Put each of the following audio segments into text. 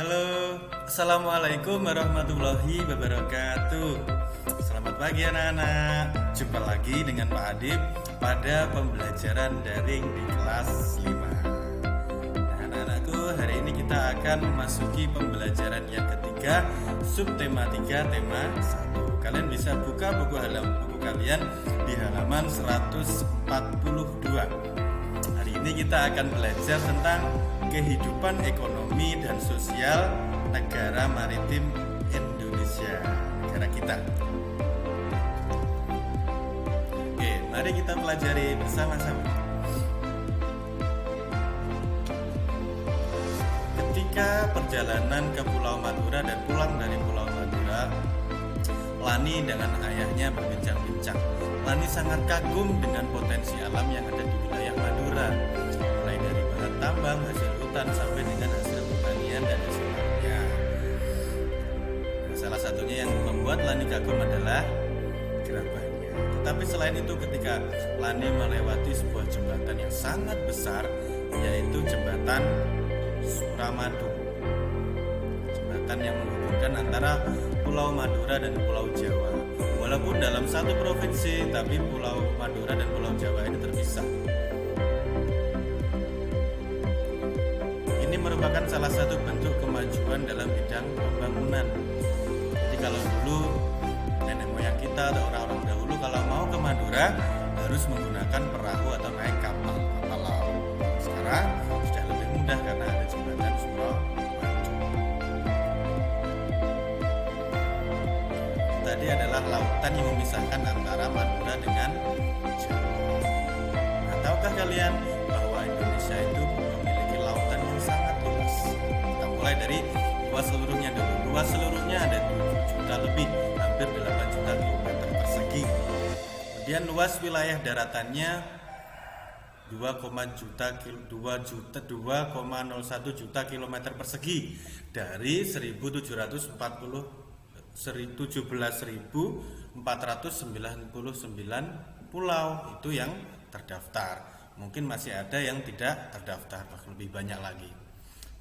Halo, Assalamualaikum warahmatullahi wabarakatuh. Selamat pagi anak-anak. Jumpa lagi dengan Pak Adib pada pembelajaran daring di kelas 5. Nah, anak-anakku, hari ini kita akan memasuki pembelajaran yang ketiga, subtema 3, tema 1. Kalian bisa buka buku kalian di halaman 142. Hari ini kita akan belajar tentang kehidupan ekonomi dan sosial negara maritim Indonesia, negara kita. Oke, mari kita pelajari bersama-sama. Ketika perjalanan ke Pulau Madura dan pulang dari Pulau Madura, Lani dengan ayahnya berbincang-bincang. Lani sangat kagum dengan potensi alam yang ada di wilayah Madura, mulai dari bahan tambang, hasil hutan, sampai dengan hasil pertanian dan hasil lainnya. Nah, salah satunya yang membuat Lani kagum adalah gerabahnya. Tetapi selain itu, ketika Lani melewati sebuah jembatan yang sangat besar, yaitu jembatan Suramadu, jembatan yang menghubungkan antara Pulau Madura dan Pulau Jawa. Walaupun dalam satu provinsi, tapi Pulau Madura dan Pulau Jawa ini terpisah. Ini merupakan salah satu bentuk kemajuan dalam bidang pembangunan. Jadi kalau dulu nenek moyang kita atau orang-orang dahulu kalau mau ke Madura harus menggunakan perahu atau naik kapal laut. Sekarang sudah lebih mudah karena ada jembatan Suramadu. Tadi adalah lautan yang memisahkan antara Madura dengan Jawa. Nah, tahukah kalian bahwa Indonesia itu memiliki lautan yang sangat luas? Kita mulai dari luas seluruhnya dulu. Luas seluruhnya ada 7 juta lebih, hampir 8 juta kilometer persegi. Kemudian luas wilayah daratannya 2,01 juta kilometer persegi dari 17.499 pulau itu yang terdaftar. Mungkin masih ada yang tidak terdaftar, bahkan lebih banyak lagi.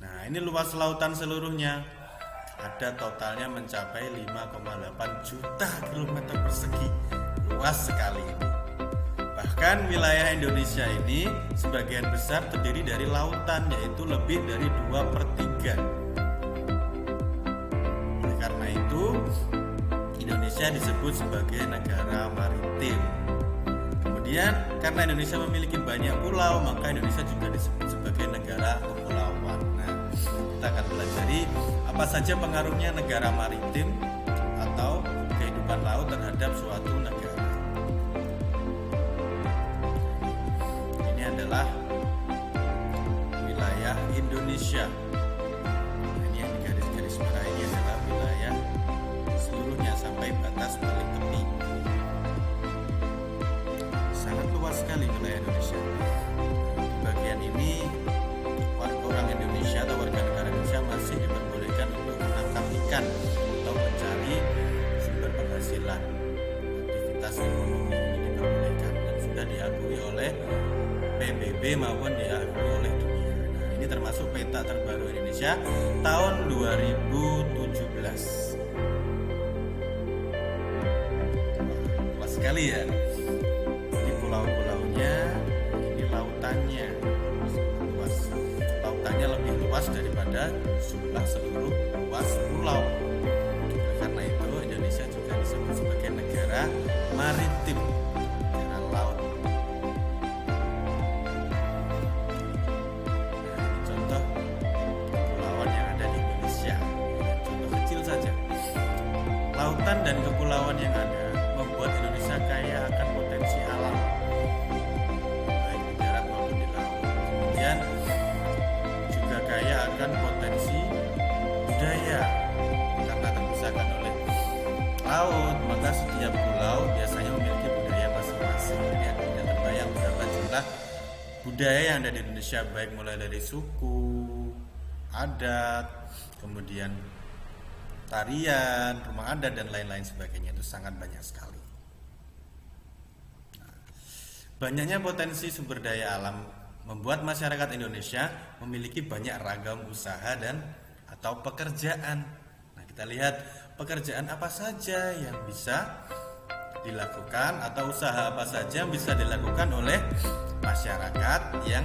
Nah, ini luas lautan seluruhnya. Ada totalnya mencapai 5,8 juta kilometer persegi. Luas sekali ini. Bahkan wilayah Indonesia ini sebagian besar terdiri dari lautan, yaitu lebih dari 2/3. Oleh karena itu, Indonesia disebut sebagai negara maritim. Kemudian, karena Indonesia memiliki banyak pulau, maka Indonesia juga disebut sebagai negara kepulauan. Nah, kita akan pelajari apa saja pengaruhnya negara maritim atau kehidupan laut terhadap suatu negara. Ini adalah wilayah Indonesia. Ini yang di garis-garis merah ini adalah wilayah seluruhnya sampai batas paling tepi. Sangat luas sekali wilayah Indonesia. Di bagian ini orang Indonesia atau warga negara Indonesia masih diperbolehkan untuk menangkap ikan atau mencari sumber penghasilan. Aktivitas ekonomi ini diperbolehkan dan sudah diakui oleh PBB maupun diakui oleh dunia. Nah, ini termasuk peta terbaru Indonesia tahun 2017. Luas sekali ya. Ini pulau-pulaunya, ini lautannya. Luas. Lautannya lebih luas daripada jumlah seluruh luas pulau. Karena itu Indonesia juga disebut sebagai negara maritim, negara laut. Nah, ini contoh kepulauan yang ada di Indonesia. Contoh kecil saja. Lautan dan kepulauan yang ada membuat Indonesia kaya akan potensi alam, baik di darat maupun di laut. Kemudian juga kaya akan potensi budaya karena terpisahkan oleh laut, maka setiap pulau biasanya memiliki budaya masing-masing. Ya, tidak terbayang berapa jumlah budaya yang ada di Indonesia, baik mulai dari suku, adat, kemudian tarian, rumah adat dan lain-lain sebagainya. Itu sangat banyak sekali. Banyaknya potensi sumber daya alam membuat masyarakat Indonesia memiliki banyak ragam usaha dan atau pekerjaan. Nah, kita lihat pekerjaan apa saja yang bisa dilakukan atau usaha apa saja yang bisa dilakukan oleh masyarakat yang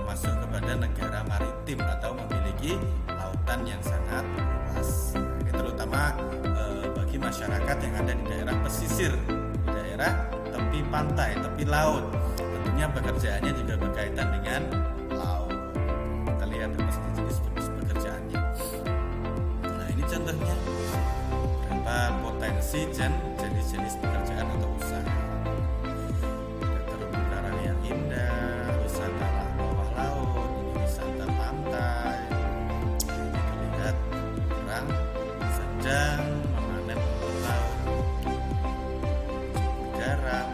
masuk kepada negara maritim atau memiliki lautan yang sangat luas. Ini terutama bagi masyarakat yang ada di daerah pesisir, di daerah tepi pantai, tepi laut. Tentunya pekerjaannya juga berkaitan dengan laut. Kita lihat apa saja jenis-jenis pekerjaannya. Nah, ini contohnya berapa potensi dan jenis-jenis pekerjaan atau usaha. Terumbu karang yang indah, wisata bawah laut, ini wisata pantai. Kita lihat orang sedang memanen rumput laut, garam,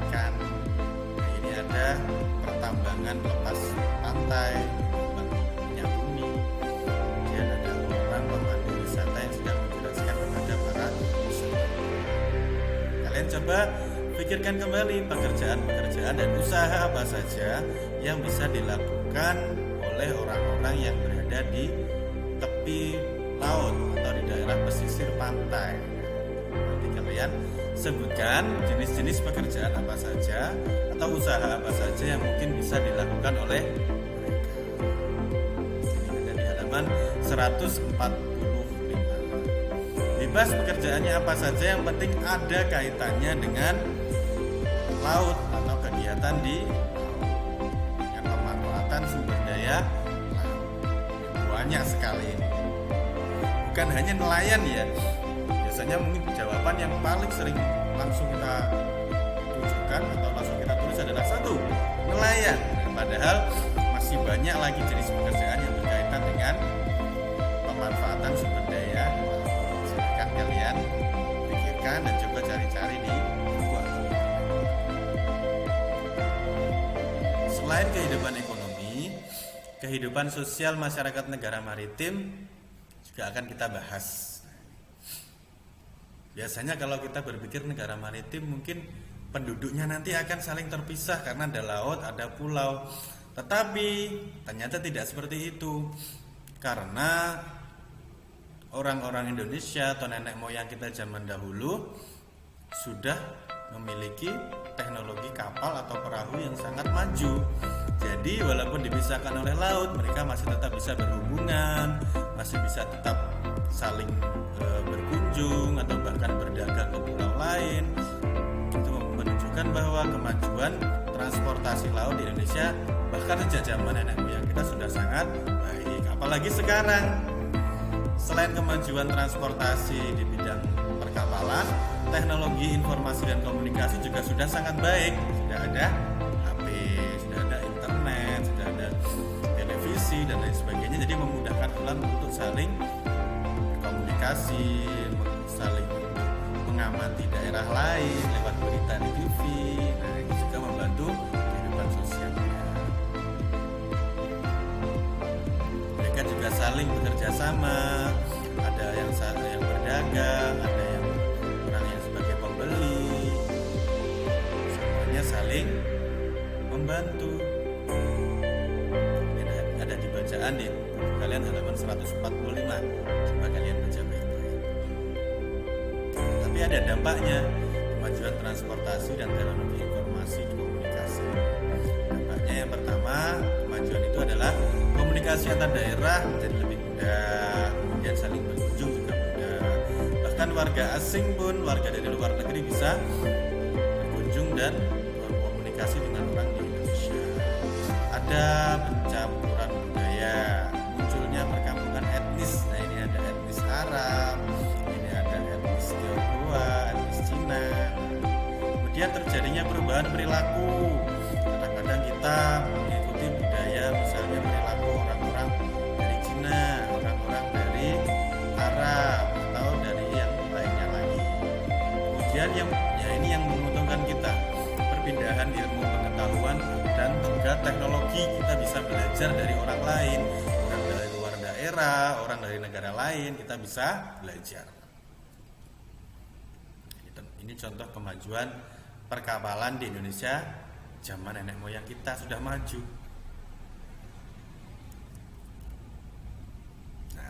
ikan. Nah, ini ada pertambangan lepas pantai, minyak bumi. Kemudian ada orang pemandu wisata yang sedang menjelaskan kepada para wisatawan. Kalian coba pikirkan kembali pekerjaan-pekerjaan dan usaha apa saja yang bisa dilakukan oleh orang-orang yang berada di tepi laut atau di daerah pesisir pantai. Nanti kalian sebutkan jenis-jenis pekerjaan apa saja atau usaha apa saja yang mungkin bisa dilakukan oleh mereka. Ini ada di halaman 145. Bebas pekerjaannya apa saja, yang penting ada kaitannya dengan laut atau kegiatan di laut, dengan pemanfaatan sumber daya laut. Banyak sekali ini. Bukan hanya nelayan ya. Biasanya mungkin jawaban yang paling sering langsung kita tunjukkan atau langsung kita tulis adalah satu, nelayan. Padahal masih banyak lagi jenis pekerjaan yang berkaitan dengan pemanfaatan sumber daya. Silakan kalian pikirkan dan coba cari-cari di buku atau internet. Selain kehidupan ekonomi, kehidupan sosial masyarakat negara maritim juga akan kita bahas. Biasanya kalau kita berpikir negara maritim, mungkin penduduknya nanti akan saling terpisah karena ada laut, ada pulau. Tetapi ternyata tidak seperti itu. Karena orang-orang Indonesia atau nenek moyang kita zaman dahulu sudah memiliki teknologi kapal atau perahu yang sangat maju. Jadi walaupun dipisahkan oleh laut, mereka masih tetap bisa berhubungan, masih bisa tetap saling berkunjung atau bahkan berdagang ke pulau lain. Itu menunjukkan bahwa kemajuan transportasi laut di Indonesia bahkan sejak zaman nenek moyang kita sudah sangat baik. Apalagi sekarang, selain kemajuan transportasi di bidang perkapalan, teknologi informasi dan komunikasi juga sudah sangat baik. Sudah ada HP, sudah ada internet, sudah ada televisi dan lain sebagainya. Jadi memudahkan orang untuk saling berkomunikasi, saling mengamati daerah lain lewat berita di TV. Nah, ini juga membantu kehidupan sosialnya. Mereka juga saling bekerja sama. Ada yang berdagang, ada yang orang yang sebagai pembeli. Semuanya saling membantu. Ini ada di bacaan di kalian halaman 145. Coba kalian baca baik-baik. Tapi ada dampaknya, kemajuan transportasi dan teknologi informasi komunikasi. Dampaknya yang pertama, kemajuan itu adalah komunikasi antar daerah menjadi lebih mudah, kemudian saling berkunjung juga mudah. Bahkan warga asing pun, warga dari luar negeri bisa berkunjung dan berkomunikasi dengan orang di Indonesia. Ada pencampuran budaya, munculnya perkampungan etnis. Nah, ini ada etnis Arab, ini ada etnis Tionghoa, etnis Cina. Kemudian terjadinya perubahan perilaku. Kadang-kadang kita mengikuti budaya, misalnya perilaku orang-orang dari Cina, orang-orang dari Arab, atau dari yang lainnya lagi. Kemudian ini yang menguntungkan kita, perpindahan ilmu pengetahuan dan juga teknologi. Kita bisa belajar dari orang lain, orang dari luar daerah, orang dari negara lain, kita bisa belajar. Ini contoh kemajuan perkapalan di Indonesia zaman nenek moyang kita sudah maju.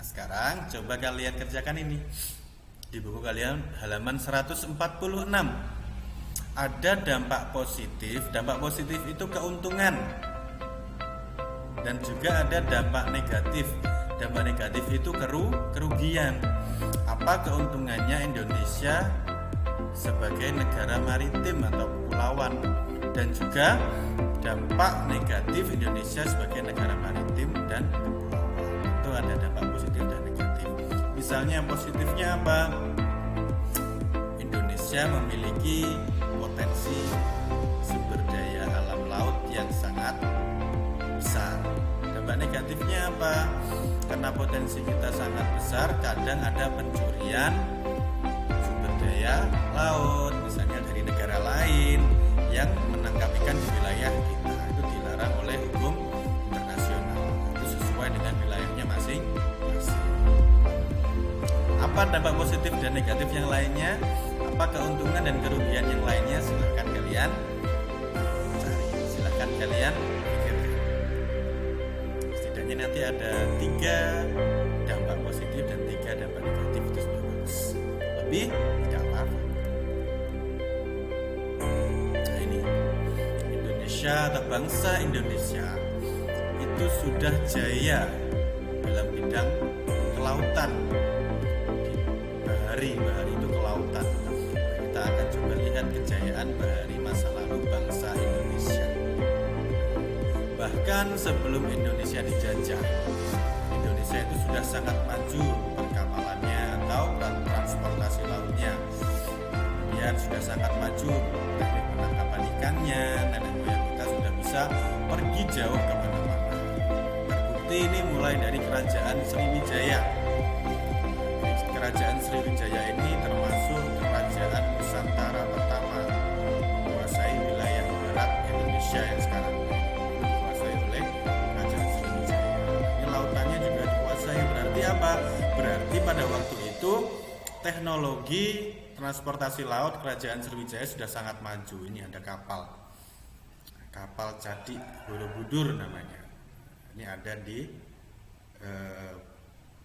sekarang coba kalian kerjakan ini. Di buku kalian halaman 146. Ada dampak positif. Dampak positif itu keuntungan. Dan juga ada dampak negatif. Dampak negatif itu kerugian. Apa keuntungannya Indonesia sebagai negara maritim atau kepulauan, dan juga dampak negatif Indonesia sebagai negara maritim dan kepulauan. Itu ada dampak positif dan negatif. Misalnya positifnya apa? Indonesia memiliki potensi sumber daya alam laut yang sangat besar. Dampak negatifnya apa? Karena potensi kita sangat besar, kadang ada pencurian sumber daya laut, misalnya dari negara lain yang menangkap ikan di wilayah kita. Itu dilarang oleh hukum internasional. Itu sesuai dengan wilayahnya masing-masing. Apa dampak positif dan negatif yang lainnya? Apa keuntungan dan kerugian yang lainnya? Silahkan kalian cari, silahkan kalian pikirkan. Setidaknya nanti ada 3 dampak positif dan 3 dampak negatif, itu sudah bagus. Lebih tidak apa-apa. Nah ini, Indonesia atau bangsa Indonesia itu sudah jaya dalam bidang kelautan. Bahari itu kelautan. Kita akan coba lihat kejayaan bahari masa lalu bangsa Indonesia. Bahkan sebelum Indonesia dijajah, Indonesia itu sudah sangat maju perkapalannya atau transportasi lautnya. Kemudian sudah sangat maju teknik penangkapan ikannya. Nenek moyang kita sudah bisa pergi jauh kemana-mana. Terbukti ini mulai dari kerajaan Sriwijaya. Kerajaan Sriwijaya ini termasuk kerajaan Nusantara pertama menguasai wilayah barat Indonesia yang sekarang dikuasai oleh kerajaan Sriwijaya. Ini lautannya juga dikuasai. Berarti apa? Berarti pada waktu itu teknologi transportasi laut kerajaan Sriwijaya sudah sangat maju. Ini ada kapal Cadi Borobudur namanya. Ini ada di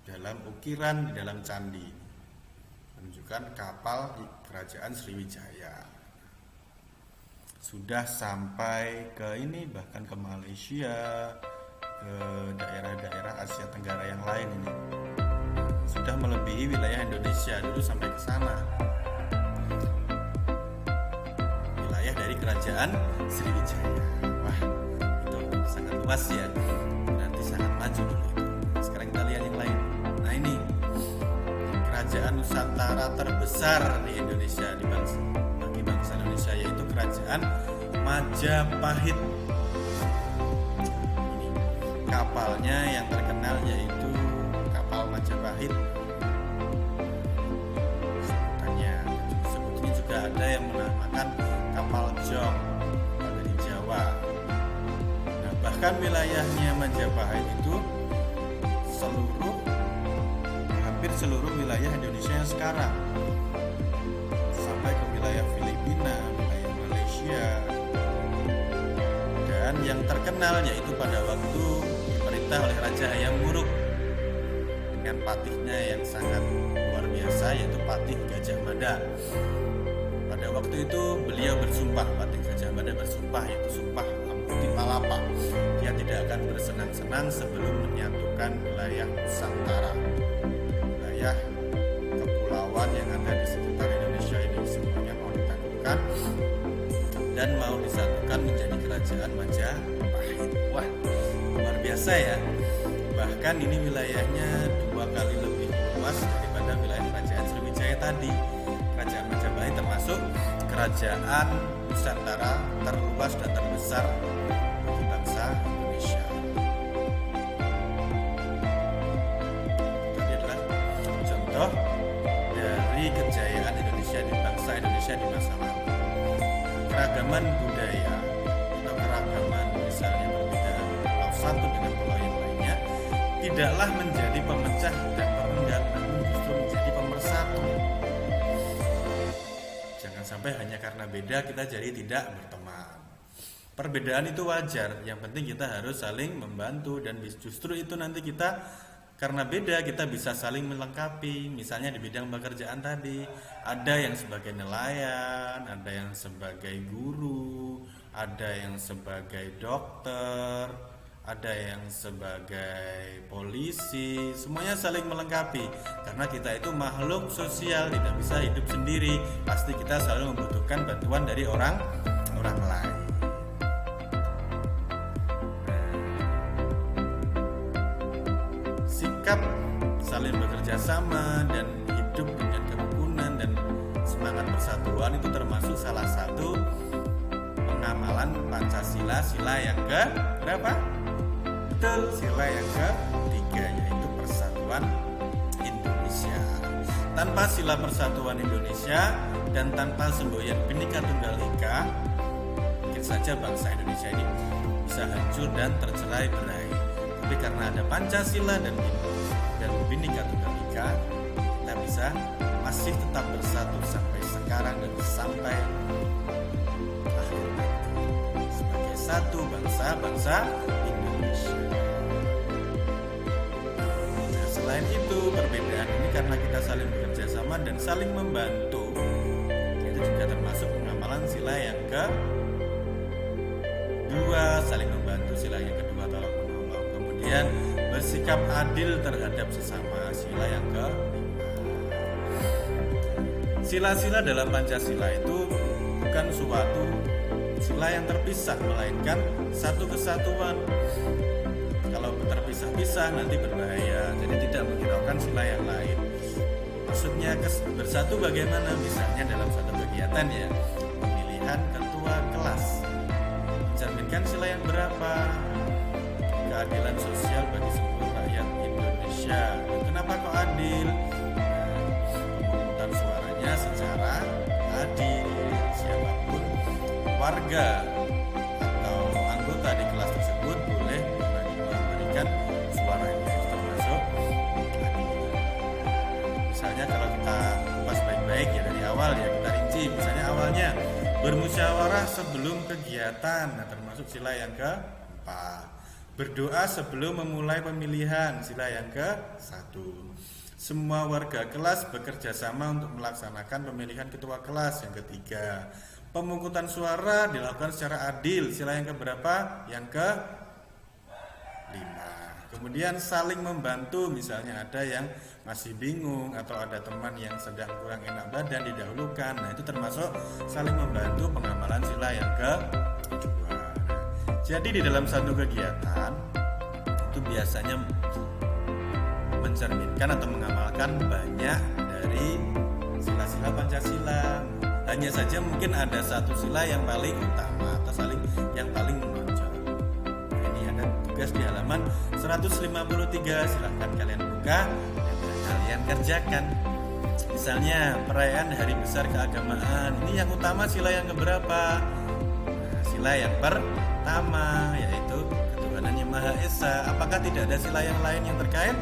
dalam ukiran di dalam candi, menunjukkan kapal di kerajaan Sriwijaya. Sudah sampai ke ini, bahkan ke Malaysia, ke daerah-daerah Asia Tenggara yang lain ini. Sudah melebihi wilayah Indonesia, dulu sampai ke sana. Wilayah dari kerajaan Sriwijaya. Wah, itu sangat luas ya. Nanti sangat maju dulu itu. Sekarang kita lihat yang lain. Nah ini kerajaan Nusantara terbesar di Indonesia bagi bangsa Indonesia, yaitu kerajaan Majapahit. Ini kapalnya yang terkenal yaitu kapal Majapahit. Sebutnya juga ada yang menamakan kapal Jong, kapal dari Jawa. Nah, bahkan wilayahnya Majapahit itu hampir seluruh wilayah Indonesia yang sekarang, sampai ke wilayah Filipina, wilayah Malaysia, dan yang terkenal yaitu pada waktu diperintah oleh Raja Hayam Wuruk dengan patihnya yang sangat luar biasa, yaitu patih Gajah Mada. Pada waktu itu beliau bersumpah, patih Gajah Mada bersumpah, yaitu sumpah Amputi Palapa. Dia tidak akan bersenang-senang sebelum menyatukan wilayah Nusantara, wilayah kepulauan yang ada di sekitar Indonesia ini, semuanya mau ditaklukkan dan mau disatukan menjadi kerajaan Majapahit. Wah, luar biasa ya. Bahkan ini wilayahnya 2 kali lebih luas daripada wilayah kerajaan Sriwijaya tadi. Kerajaan Majapahit termasuk kerajaan Nusantara terluas dan terbesar bagi bangsa Indonesia. Tadi adalah contoh dari kejayaan Indonesia di bangsa Indonesia di masa lalu. Keragaman budaya atau keragaman misalnya perbedaan pulau satu dengan pulau yang lainnya tidaklah menjadi pemecah dan perenggan, namun justru menjadi pemersatu. Jangan sampai hanya karena beda kita jadi tidak berteman. Perbedaan itu wajar, yang penting kita harus saling membantu, dan justru itu nanti kita Karena beda, kita bisa saling melengkapi. Misalnya di bidang pekerjaan tadi, ada yang sebagai nelayan, ada yang sebagai guru, ada yang sebagai dokter, ada yang sebagai polisi. Semuanya saling melengkapi. Karena kita itu makhluk sosial, tidak bisa hidup sendiri. Pasti kita selalu membutuhkan bantuan dari orang lain. Sikap saling bekerja sama dan hidup dengan kerukunan dan semangat persatuan itu termasuk salah satu pengamalan Pancasila, sila yang ke berapa? Betul, sila yang ketiga, yaitu persatuan Indonesia. Tanpa sila persatuan Indonesia dan tanpa semboyan Bhinneka Tunggal Ika, mungkin saja bangsa Indonesia ini bisa hancur dan tercerai-berai. Tapi karena ada Pancasila dan Bhinneka Tunggal Ika, kita bisa masih tetap bersatu sampai sekarang dan sampai akhir sebagai satu bangsa Indonesia. Nah, selain itu, perbedaan ini karena kita saling bekerja sama dan saling membantu, itu juga termasuk pengamalan sila yang kedua, saling membantu, sila yang kedua tolong menolong. Kemudian bersikap adil terhadap sesama, sila yang sila-sila dalam Pancasila itu bukan suatu sila yang terpisah, melainkan satu kesatuan. Kalau terpisah-pisah nanti berbahaya, jadi tidak menghiraukan sila yang lain. Maksudnya bersatu bagaimana? Misalnya dalam satu kegiatan ya, pemilihan ketua kelas, mencerminkan sila yang berapa? Keadilan sosial bagi seluruh rakyat Indonesia. Kenapa kok adil? Pemungutan suaranya secara adil, siapapun warga atau anggota di kelas tersebut boleh memberikan suaranya, itu termasuk adil. Misalnya kalau kita kupas baik-baik ya dari awal ya, kita rinci. Misalnya awalnya bermusyawarah sebelum kegiatan, nah termasuk sila yang keempat. Berdoa sebelum memulai pemilihan, sila yang ke-1. Semua warga kelas bekerja sama untuk melaksanakan pemilihan ketua kelas, yang ketiga. Pemungutan suara dilakukan secara adil, sila yang keberapa? Yang ke-5. Kemudian saling membantu, misalnya ada yang masih bingung atau ada teman yang sedang kurang enak badan didahulukan. Nah, itu termasuk saling membantu, pengamalan sila yang ke-2. Jadi di dalam satu kegiatan itu biasanya mencerminkan atau mengamalkan banyak dari sila-sila Pancasila. Hanya saja mungkin ada satu sila yang paling utama atau yang paling menonjol. Ini ada tugas di halaman 153, silahkan kalian buka dan kalian kerjakan. Misalnya perayaan hari besar keagamaan, ini yang utama sila yang keberapa? Nah, sila yang pertama, yaitu ketuhanan yang Maha Esa. Apakah tidak ada sila yang lain yang terkait?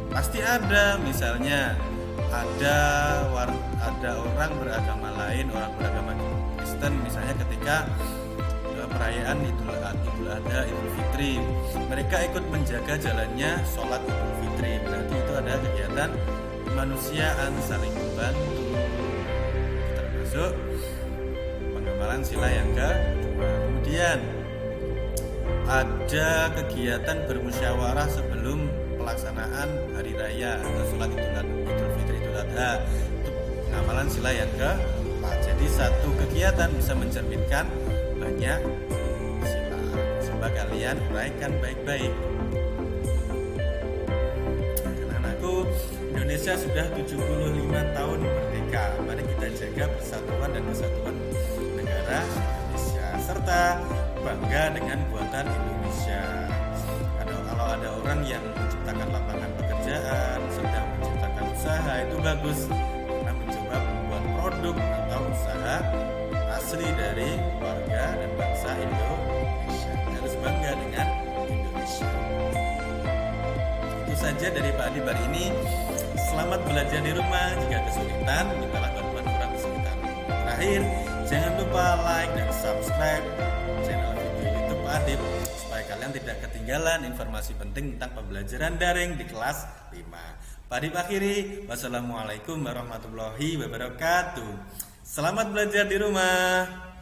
Pasti ada. Misalnya ada orang beragama lain, orang beragama Kristen, misalnya ketika perayaan Idul Adha, Idul Fitri, mereka ikut menjaga jalannya sholat Idul Fitri. Berarti itu ada kegiatan kemanusiaan, saling membantu, termasuk pengamalan sila yang kedua. Kemudian ada kegiatan bermusyawarah sebelum pelaksanaan hari raya atau sholat Idul Fitri, Idul Adha, itu pengamalan sila yang keempat. Jadi satu kegiatan bisa mencerminkan banyak sila. Coba kalian uraikan baik-baik. Anak-anakku, Indonesia sudah 75 tahun merdeka. Mari kita jaga persatuan dan kesatuan negara Indonesia serta bangga dengan buatan Indonesia. Kalau ada orang yang menciptakan lapangan pekerjaan, sedang menciptakan usaha, itu bagus karena mencoba membuat produk atau usaha asli dari warga dan bangsa Indonesia. Harus bangga dengan Indonesia. Itu saja dari Pak Adi hari ini. Selamat belajar di rumah. Jika kesulitan, mintalah bantuan orang kesulitan. Terakhir, jangan lupa like dan subscribe channel video YouTube Pak Adib supaya kalian tidak ketinggalan informasi penting tentang pembelajaran daring di kelas 5. Pak Adip akhiri, wassalamualaikum warahmatullahi wabarakatuh. Selamat belajar di rumah.